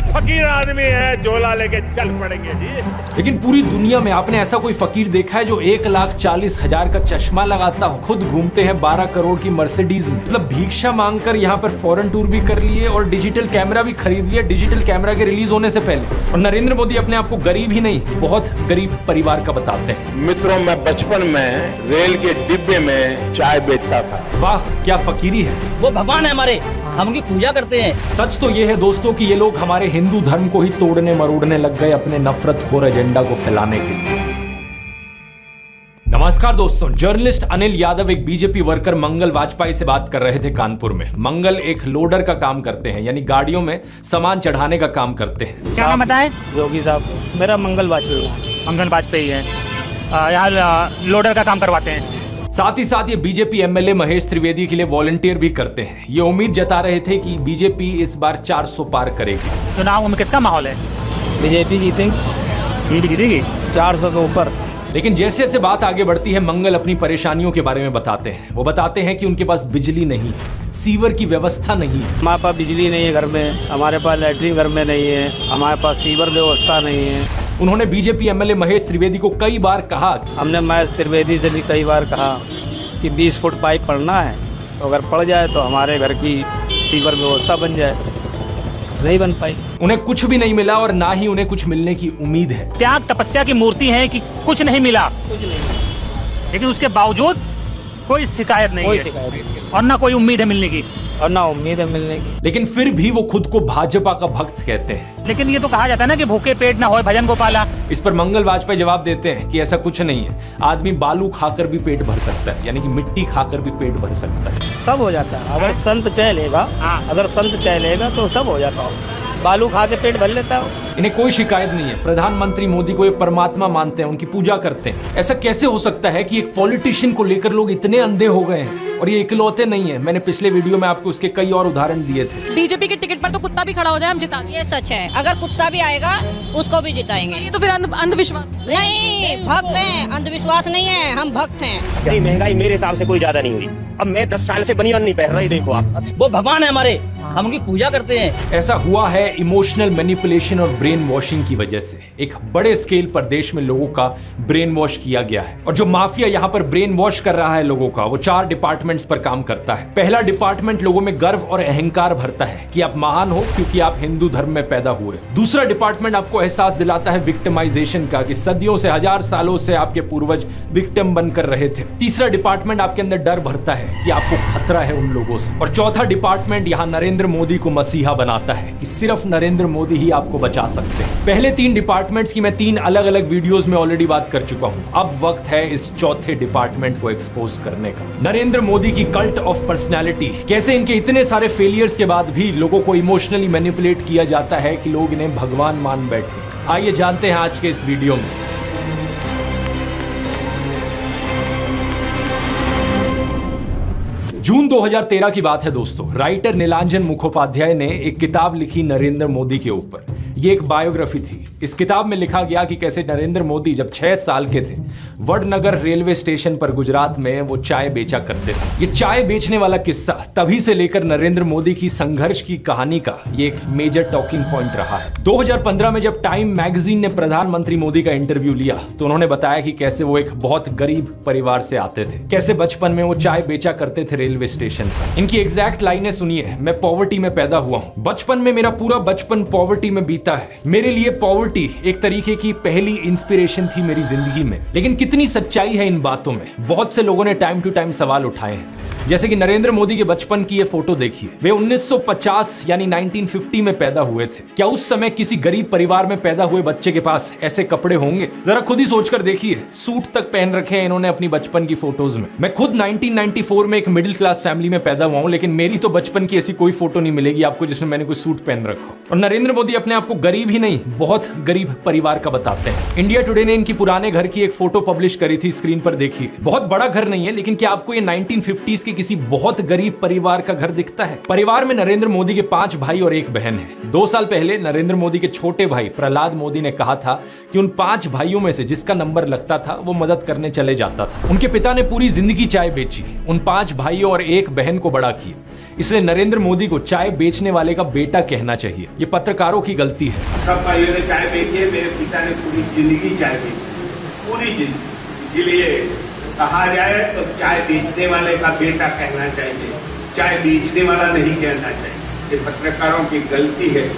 फकीर आदमी है, झोला लेके चल पड़ेंगे जी। लेकिन पूरी दुनिया में आपने ऐसा कोई फकीर देखा है जो 1,40,000 का चश्मा लगाता हो, खुद घूमते हैं 12 करोड़ की मर्सिडीज में, मतलब भिक्षा मांगकर यहाँ पर फॉरेन टूर भी कर लिए और डिजिटल कैमरा भी खरीद लिया डिजिटल कैमरा के रिलीज होने से पहले। और नरेंद्र मोदी अपने आप को गरीब ही नहीं, बहुत गरीब परिवार का बताते हैं। मित्रों, मैं बचपन में रेल के डिब्बे में चाय बेचता था। वाह, क्या फकीरी है। वो भगवान है हमारे, हम उनकी पूजा करते हैं। सच तो ये है दोस्तों कि ये लोग हमारे हिंदू धर्म को ही तोड़ने मरोड़ने लग गए अपने नफरतखोर एजेंडा को फैलाने के लिए। नमस्कार दोस्तों, जर्नलिस्ट अनिल यादव एक बीजेपी वर्कर मंगल वाजपेयी से बात कर रहे थे कानपुर में। मंगल एक लोडर का काम करते हैं, यानी गाड़ियों में सामान चढ़ाने का काम करते हैं। क्या नाम बताए? योगी साहब। मेरा मंगल वाजपेयी है। यहाँ लोडर का काम करवाते हैं। साथ ही साथ ये बीजेपी एमएलए महेश त्रिवेदी के लिए वॉलंटियर भी करते हैं। ये उम्मीद जता रहे थे कि बीजेपी इस बार 400 पार करेगी। चुनाव में किसका माहौल है? बीजेपी जीतेगी 400 के ऊपर। लेकिन जैसे जैसे बात आगे बढ़ती है, मंगल अपनी परेशानियों के बारे में बताते हैं। वो बताते हैं कि उनके पास बिजली नहीं है, सीवर की व्यवस्था नहीं है। हमारे पास बिजली नहीं है घर में, हमारे पास लैट्रिन घर में नहीं है, हमारे पास सीवर व्यवस्था नहीं है। उन्होंने बीजेपी एमएलए महेश त्रिवेदी को कई बार कहा, हमने महेश त्रिवेदी से भी कई बार कहा कि 20 फुट पाइप पड़ना है, तो अगर पड़ जाए तो हमारे घर की सीवर व्यवस्था बन जाए। नहीं बन पाई। उन्हें कुछ भी नहीं मिला और ना ही उन्हें कुछ मिलने की उम्मीद है। त्याग तपस्या की मूर्ति है कि कुछ नहीं मिला, लेकिन उसके बावजूद कोई शिकायत नहीं है और ना कोई उम्मीद है मिलने की। लेकिन फिर भी वो खुद को भाजपा का भक्त कहते हैं। लेकिन ये तो कहा जाता है ना कि भूखे पेट ना होए भजन गोपाला। इस पर मंगल वाजपेयी जवाब देते हैं कि ऐसा कुछ नहीं है, आदमी बालू खाकर भी पेट भर सकता है, यानी कि मिट्टी खाकर भी पेट भर सकता है। सब हो जाता है अगर संत चाह लेगा, तो सब हो जाता है। बालू खा के पेट भर लेता है। इन्हें कोई शिकायत नहीं है। प्रधानमंत्री मोदी को ये परमात्मा मानते हैं, उनकी पूजा करते हैं। ऐसा कैसे हो सकता है कि एक पॉलिटिशियन को लेकर लोग इतने अंधे हो गए हैं? और ये इकलौते नहीं है, मैंने पिछले वीडियो में आपको उसके कई और उदाहरण दिए थे। बीजेपी के टिकट पर तो कुत्ता भी खड़ा हो जाए हम जिता देंगे। ये सच है, अगर कुत्ता भी आएगा उसको भी जिताएंगे। ये तो फिर अंधविश्वास नहीं, भक्त हैं, अंधविश्वास नहीं है, हम भक्त हैं। नहीं, महंगाई मेरे हिसाब से कोई ज्यादा नहीं हुई। अब मैं 10 साल से बनियान नहीं पहन रहा, देखो आप। वो भगवान है हमारे, हम उनकी पूजा करते हैं। ऐसा हुआ है इमोशनल मैनिपुलेशन और ब्रेन वॉशिंग की वजह से। एक बड़े स्केल पर देश में लोगों का ब्रेन वॉश किया गया है, और जो माफिया यहाँ पर ब्रेन वॉश कर रहा है लोगों का, वो 4 डिपार्टमेंट्स पर काम करता है। पहला डिपार्टमेंट लोगों में गर्व और अहंकार भरता है कि आप महान हो क्योंकि आप हिंदू धर्म में पैदा हुए। दूसरा डिपार्टमेंट आपको एहसास दिलाता है विक्टिमाइजेशन का, कि सदियों से, 1000 सालों से आपके पूर्वज विक्टिम बनकर रहे थे। तीसरा डिपार्टमेंट आपके अंदर डर भरता है कि आपको खतरा है उन लोगों से। और चौथा डिपार्टमेंट यहाँ नरेंद्र मोदी को मसीहा बनाता है कि सिर्फ नरेंद्र मोदी ही आपको बचा सकते हैं। पहले 3 डिपार्टमेंट्स की मैं 3 अलग अलग वीडियोस में ऑलरेडी बात कर चुका हूं। अब वक्त है इस चौथे डिपार्टमेंट को एक्सपोज करने का। नरेंद्र मोदी की कल्ट ऑफ पर्सनैलिटी, कैसे इनके इतने सारे फेलियर्स के बाद भी लोगों को इमोशनली मैनिपुलेट किया जाता है कि लोग इन्हें भगवान मान बैठे। आइए जानते हैं आज के इस वीडियो में। जून 2013 की बात है दोस्तों। राइटर नीलांजन मुखोपाध्याय ने एक किताब लिखी नरेंद्र मोदी के ऊपर। ये एक बायोग्राफी थी। इस किताब में लिखा गया कि कैसे नरेंद्र मोदी जब 6 साल के थे, वडनगर रेलवे स्टेशन पर गुजरात में वो चाय बेचा करते थे। ये चाय बेचने वाला किस्सा तभी से लेकर नरेंद्र मोदी की संघर्ष की कहानी का ये एक मेजर टॉकिंग पॉइंट रहा है। 2015 में जब टाइम मैगजीन ने प्रधानमंत्री मोदी का इंटरव्यू लिया तो उन्होंने बताया कि कैसे वो एक बहुत गरीब परिवार से आते थे, कैसे बचपन में वो चाय बेचा करते थे रेलवे स्टेशन पर। इनकी एग्जैक्ट लाइनें सुनिए। मैं पॉवर्टी में पैदा हुआ हूँ, बचपन में मेरा पूरा बचपन पॉवर्टी में बीता है। मेरे लिए पॉवर्टी एक तरीके की पहली इंस्पिरेशन थी मेरी जिंदगी में। लेकिन कितनी सच्चाई है इन बातों में? बहुत से लोगों ने टाइम टू टाइम सवाल उठाए हैं, जैसे कि नरेंद्र मोदी के बचपन की ये फोटो देखिए। वे 1950 यानी 1950 में पैदा हुए थे। क्या उस समय किसी गरीब परिवार में पैदा हुए बच्चे के पास ऐसे कपड़े होंगे? जरा खुद ही सोचकर देखिए। सूट तक पहन रखे हैं इन्होंने अपनी बचपन की फोटोज में। मैं खुद 1994 में एक मिडिल क्लास फैमिली में पैदा हुआ हूं, लेकिन मेरी तो बचपन की ऐसी कोई फोटो नहीं मिलेगी आपको जिसमें मैंने कोई सूट पहन रखा। और नरेंद्र मोदी अपने आप को गरीब ही नहीं, बहुत गरीब परिवार का बताते हैं। इंडिया टुडे ने इनकी पुराने घर की एक फोटो पब्लिश करी थी, स्क्रीन पर देखिए। बहुत बड़ा घर नहीं है, लेकिन क्या आपको ये 1950s के किसी बहुत गरीब परिवार का घर दिखता है? परिवार में नरेंद्र मोदी के 5 भाई और 1 बहन है। 2 साल पहले नरेंद्र मोदी के छोटे भाई प्रहलाद मोदी ने कहा था कि उन 5 भाइयों में से जिसका नंबर लगता था वो मदद करने चले जाता था। उनके पिता ने पूरी जिंदगी चाय बेची। उन 5 भाइयों और एक बहन को बड़ा किया, इसलिए नरेंद्र मोदी को चाय बेचने वाले का बेटा कहना चाहिए। ये पत्रकारों की गलती है। सब भाइयों ने चाय बेची है, मेरे पिता ने पूरी जिंदगी चाय बेची, पूरी जिंदगी। इसीलिए कहा जाए तो चाय बेचने वाले का बेटा कहना चाहिए, चाय बेचने वाला नहीं कहना चाहिए। ये पत्रकारों की गलती है।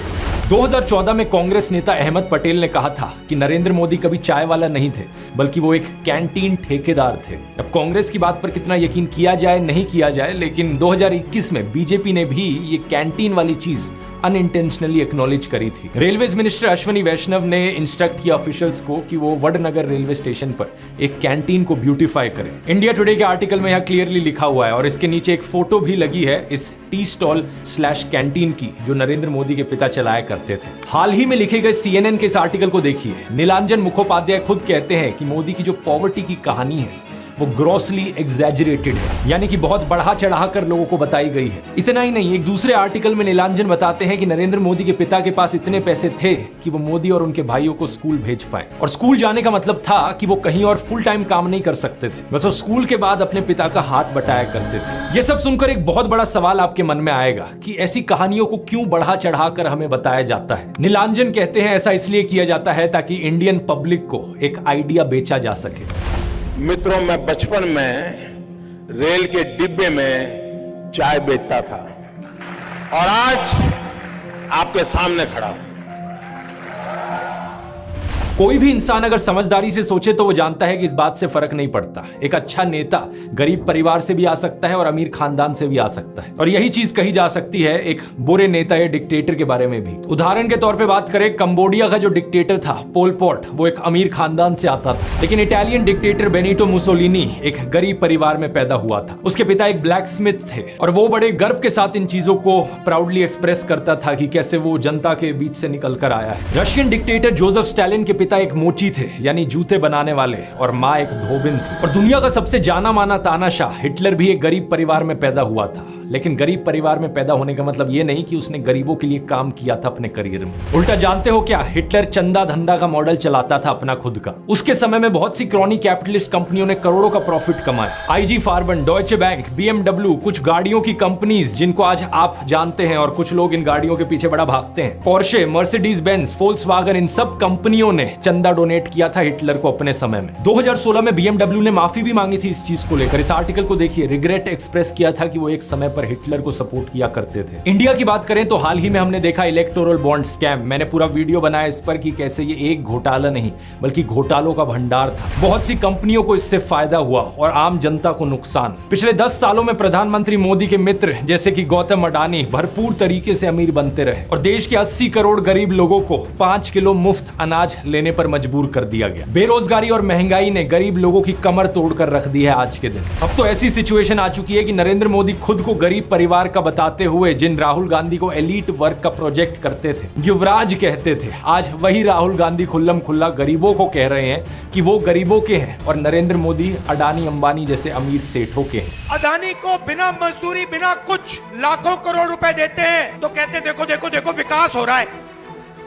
2014 में कांग्रेस नेता अहमद पटेल ने कहा था कि नरेंद्र मोदी कभी चाय वाला नहीं थे, बल्कि वो एक कैंटीन ठेकेदार थे। अब कांग्रेस की बात पर कितना यकीन किया जाए नहीं किया जाए, लेकिन 2021 में बीजेपी ने भी ये कैंटीन वाली चीज अनइंटेंशनली एक्नॉलेज करी थी। रेलवेज मिनिस्टर अश्विनी वैष्णव ने इंस्ट्रक्ट किया ऑफिशियल्स को कि वो वडनगर रेलवे स्टेशन पर एक कैंटीन को ब्यूटीफाई करें। इंडिया टुडे के आर्टिकल में यह क्लियरली लिखा हुआ है और इसके नीचे एक फोटो भी लगी है इस टी स्टॉल / कैंटीन की, जो नरेंद्र मोदी के पिता चलाया करते थे। हाल ही में लिखे गए CNN के इस आर्टिकल को देखिए। नीलांजन मुखोपाध्याय खुद कहते हैं कि मोदी की जो पॉवर्टी की कहानी है वो ग्रॉसली एग्जैजरेटेड है, यानी कि बहुत बढ़ा चढ़ा कर लोगों को बताई गई है। इतना ही नहीं, एक दूसरे आर्टिकल में नीलांजन बताते हैं कि नरेंद्र मोदी के पिता के पास इतने पैसे थे कि वो मोदी और उनके भाइयों को स्कूल भेज पाए, और स्कूल जाने का मतलब था कि वो कहीं और फुल टाइम काम नहीं कर सकते थे, बस वो स्कूल के बाद अपने पिता का हाथ बटाया करते थे। ये सब सुनकर एक बहुत बड़ा सवाल आपके मन में आएगा कि ऐसी कहानियों को क्यों बढ़ा चढ़ा कर हमें बताया जाता है। नीलांजन कहते हैं ऐसा इसलिए किया जाता है ताकि इंडियन पब्लिक को एक आइडिया बेचा जा सके। मित्रों, मैं बचपन में रेल के डिब्बे में चाय बेचता था और आज आपके सामने खड़ा हूं। कोई भी इंसान अगर समझदारी से सोचे तो वो जानता है कि इस बात से फर्क नहीं पड़ता। एक अच्छा नेता गरीब परिवार से भी आ सकता है और अमीर खानदान से भी आ सकता है, और यही चीज कही जा सकती है एक बुरे नेता या डिक्टेटर के बारे में भी। उदाहरण के तौर पे बात करें, कंबोडिया का जो डिक्टेटर था पोल पॉट, वो एक अमीर खानदान से आता था, लेकिन इटालियन डिक्टेटर बेनिटो मुसोलिनी एक गरीब परिवार में पैदा हुआ था। उसके पिता एक ब्लैक स्मिथ थे और वो बड़े गर्व के साथ इन चीजों को प्राउडली एक्सप्रेस करता था कि कैसे वो जनता के बीच से निकल कर आया है। रशियन डिक्टेटर जोसेफ स्टालिन के पिता एक मोची थे, यानी जूते बनाने वाले, और माँ एक धोबिन थी। और दुनिया का सबसे जाना माना तानाशाह हिटलर भी एक गरीब परिवार में पैदा हुआ था, लेकिन गरीब परिवार में पैदा होने का मतलब ये नहीं कि उसने गरीबों के लिए काम किया था अपने करियर में। उल्टा जानते हो क्या, हिटलर चंदा धंधा का मॉडल चलाता था अपना खुद का। उसके समय में बहुत सी क्रॉनी कैपिटलिस्ट कंपनियों ने करोड़ों का प्रॉफिट कमाया। IG फार्बन, डॉयचे बैंक, BMW, कुछ गाड़ियों की कंपनीज जिनको आज आप जानते हैं और कुछ लोग इन गाड़ियों के पीछे बड़ा भागते हैं, पोर्शे, मर्सिडीज बेंज, फोल्क्सवागन, इन सब कंपनियों ने चंदा डोनेट किया था हिटलर को अपने समय में। 2016 में BMW ने माफी भी मांगी थी इस चीज को लेकर। इस आर्टिकल को देखिए, रिग्रेट एक्सप्रेस किया था कि वो एक समय पर हिटलर को सपोर्ट किया करते थे। इंडिया की बात करें तो हाल ही में हमने देखा इलेक्टोरल बॉन्ड स्कैम। मैंने पूरा वीडियो बनाया इस पर कि कैसे ये एक घोटाला नहीं बल्कि घोटालों का भंडार था। बहुत सी कंपनियों को इससे फायदा हुआ और आम जनता को नुकसान। पिछले 10 सालों में प्रधानमंत्री मोदी के मित्र जैसे कि गौतम अडानी भरपूर तरीके से अमीर बनते रहे और देश के 80 करोड़ गरीब लोगों को 5 किलो मुफ्त अनाज लेने पर मजबूर कर दिया गया। बेरोजगारी और महंगाई ने गरीब लोगों की कमर तोड़कर रख दी है आज के दिन। अब तो ऐसी सिचुएशन आ चुकी है कि नरेंद्र मोदी खुद को गरीब परिवार का बताते हुए जिन राहुल गांधी को एलीट वर्क का प्रोजेक्ट करते थे, युवराज कहते थे, आज वही राहुल गांधी खुल्लम खुल्ला गरीबों को कह रहे हैं कि वो गरीबों के हैं और नरेंद्र मोदी अडानी अंबानी जैसे अमीर सेठों के हैं। अडानी को बिना मजदूरी बिना कुछ लाखों करोड़ रुपए देते हैं तो कहते देखो देखो देखो विकास हो रहा है।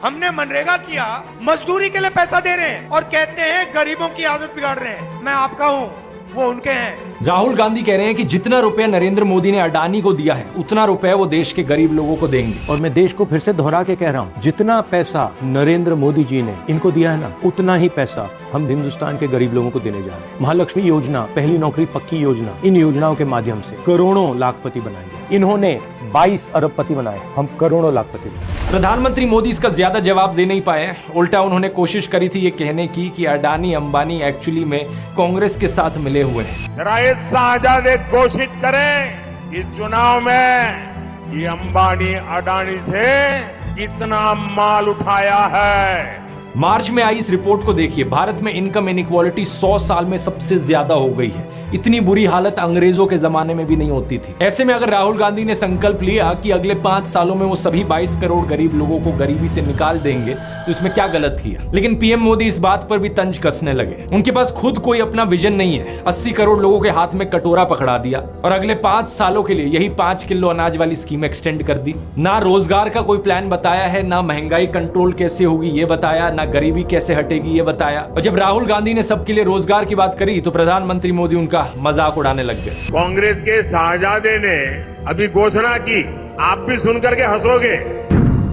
हमने मनरेगा किया, मजदूरी के लिए पैसा दे रहे हैं और कहते हैं गरीबों की आदत बिगाड़ रहे हैं। मैं आपका हूं, वो उनके हैं। राहुल गांधी कह रहे हैं कि जितना रुपया नरेंद्र मोदी ने अडानी को दिया है उतना रुपया वो देश के गरीब लोगों को देंगे। और मैं देश को फिर से दोहरा के कह रहा हूँ, जितना पैसा नरेंद्र मोदी जी ने इनको दिया है ना, उतना ही पैसा हम हिंदुस्तान के गरीब लोगों को देने जा रहे हैं। महालक्ष्मी योजना, पहली नौकरी पक्की योजना, इन योजनाओं के माध्यम से करोड़ों लाखपति बनाएंगे। इन्होंने 22 अरबपति बनाए, हम करोड़ों लाखपति बनाए। प्रधानमंत्री मोदी इसका ज्यादा जवाब दे नहीं पाए। उल्टा उन्होंने कोशिश करी थी ये कहने की कि अडानी अंबानी एक्चुअली में कांग्रेस के साथ मिले हुए हैं। जरा ये साझा घोषित करें इस चुनाव में कि अंबानी अडानी से कितना माल उठाया है। मार्च में आई इस रिपोर्ट को देखिए, भारत में इनकम इनइक्वालिटी 100 साल में सबसे ज्यादा हो गई है। इतनी बुरी हालत अंग्रेजों के जमाने में भी नहीं होती थी। ऐसे में अगर राहुल गांधी ने संकल्प लिया कि अगले 5 सालों में वो सभी 22 करोड़ गरीब लोगों को गरीबी से निकाल देंगे तो इसमें क्या गलत किया। लेकिन पीएम मोदी इस बात पर भी तंज कसने लगे। उनके पास खुद कोई अपना विजन नहीं है। 80 करोड़ लोगों के हाथ में कटोरा पकड़ा दिया और अगले 5 सालों के लिए यही 5 किलो अनाज वाली स्कीम एक्सटेंड कर दी। ना रोजगार का कोई प्लान बताया है, ना महंगाई कंट्रोल कैसे होगी ये बताया, ना गरीबी कैसे हटेगी ये बताया। और जब राहुल गांधी ने सबके लिए रोजगार की बात करी तो प्रधानमंत्री मोदी उनका मजाक उड़ाने लग गए। कांग्रेस के शाहजादे ने अभी घोषणा की, आप भी सुन करके हंसोगे।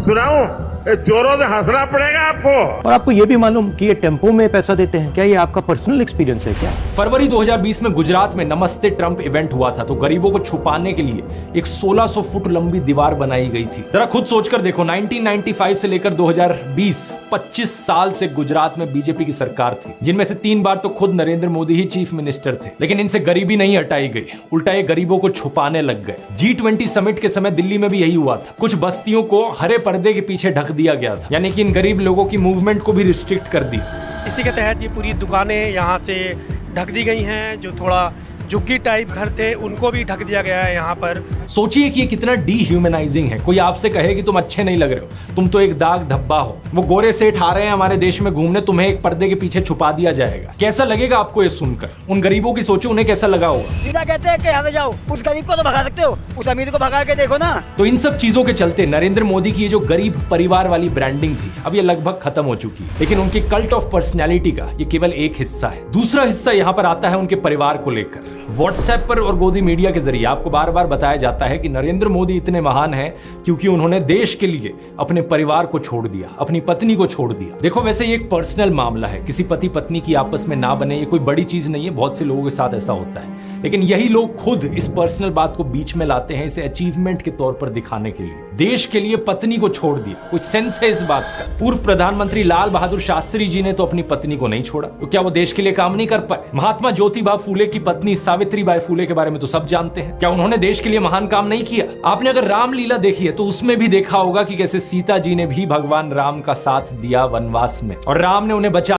सुनाऊं? जोरों से हंसना पड़ेगा आपको। और आपको ये भी मालूम कि ये टेम्पो में पैसा देते हैं, क्या ये आपका पर्सनल एक्सपीरियंस है क्या? फरवरी 2020 में गुजरात में नमस्ते ट्रंप इवेंट हुआ था तो गरीबों को छुपाने के लिए एक 1600 फुट लंबी दीवार बनाई गई थी। जरा खुद सोचकर देखो, 1995 से लेकर 2020 25 साल से गुजरात में बीजेपी की सरकार थी, जिनमें से 3 बार तो खुद नरेंद्र मोदी ही चीफ मिनिस्टर थे, लेकिन इनसे गरीबी नहीं हटाई गई, उल्टा ये गरीबों को छुपाने लग गए। G20 समिट के समय दिल्ली में भी यही हुआ था। कुछ बस्तियों को हरे पर्दे के पीछे ढक दिया गया था, यानी कि इन गरीब लोगों की मूवमेंट को भी रिस्ट्रिक्ट कर दी। इसी के तहत ये पूरी दुकानें यहाँ से ढक दी गई हैं। जो थोड़ा झुग्गी टाइप घर थे उनको भी ढक दिया गया है यहाँ पर। सोचिए कि ये कितना डीह्यूमनाइजिंग है। कोई आपसे कहे कि तुम अच्छे नहीं लग रहे हो, तुम तो एक दाग धब्बा हो। वो गोरे सेठ आ रहे हैं हमारे देश में घूमने, तुम्हें एक पर्दे के पीछे छुपा दिया जाएगा। कैसा लगेगा आपको ये सुनकर? उन गरीबों की सोचो, उन्हें कैसा लगा होगा। सीधा कहते हैं कि यहाँ से जाओ, उस गरीब को तो भगा सकते हो, उस अमीर को भगा के देखो ना। तो इन सब चीजों के चलते नरेंद्र मोदी की ये जो गरीब परिवार वाली ब्रांडिंग थी, अब ये लगभग खत्म हो चुकी है। लेकिन उनके कल्ट ऑफ पर्सनैलिटी का ये केवल एक हिस्सा है। दूसरा हिस्सा यहाँ पर आता है उनके परिवार को लेकर। व्हाट्सएप पर और गोदी मीडिया के जरिए आपको बार बार बताया जाता है कि नरेंद्र मोदी इतने महान हैं क्योंकि उन्होंने देश के लिए अपने परिवार को छोड़ दिया, अपनी पत्नी को छोड़ दिया। देखो, वैसे ये एक पर्सनल मामला है, किसी पति पत्नी की आपस में ना बने, ये कोई बड़ी चीज नहीं है, बहुत से लोगों के साथ ऐसा होता है। लेकिन यही लोग खुद इस पर्सनल बात को बीच में लाते हैं, इसे अचीवमेंट के तौर पर दिखाने के लिए। देश के लिए पत्नी को छोड़ दिया, कुछ सेंस है इस बात का? पूर्व प्रधानमंत्री लाल बहादुर शास्त्री जी ने तो अपनी पत्नी को नहीं छोड़ा, तो क्या वो देश के लिए काम नहीं कर पाए? महात्मा ज्योतिबा फूले की पत्नी सावित्रीबाई फूले के बारे में तो सब जानते हैं, क्या उन्होंने देश के लिए महान काम नहीं किया? आपने अगर रामलीला देखी है तो उसमें भी देखा होगा कि कैसे सीता जी ने भी भगवान राम का साथ दिया वनवास में, और राम ने उन्हें बचा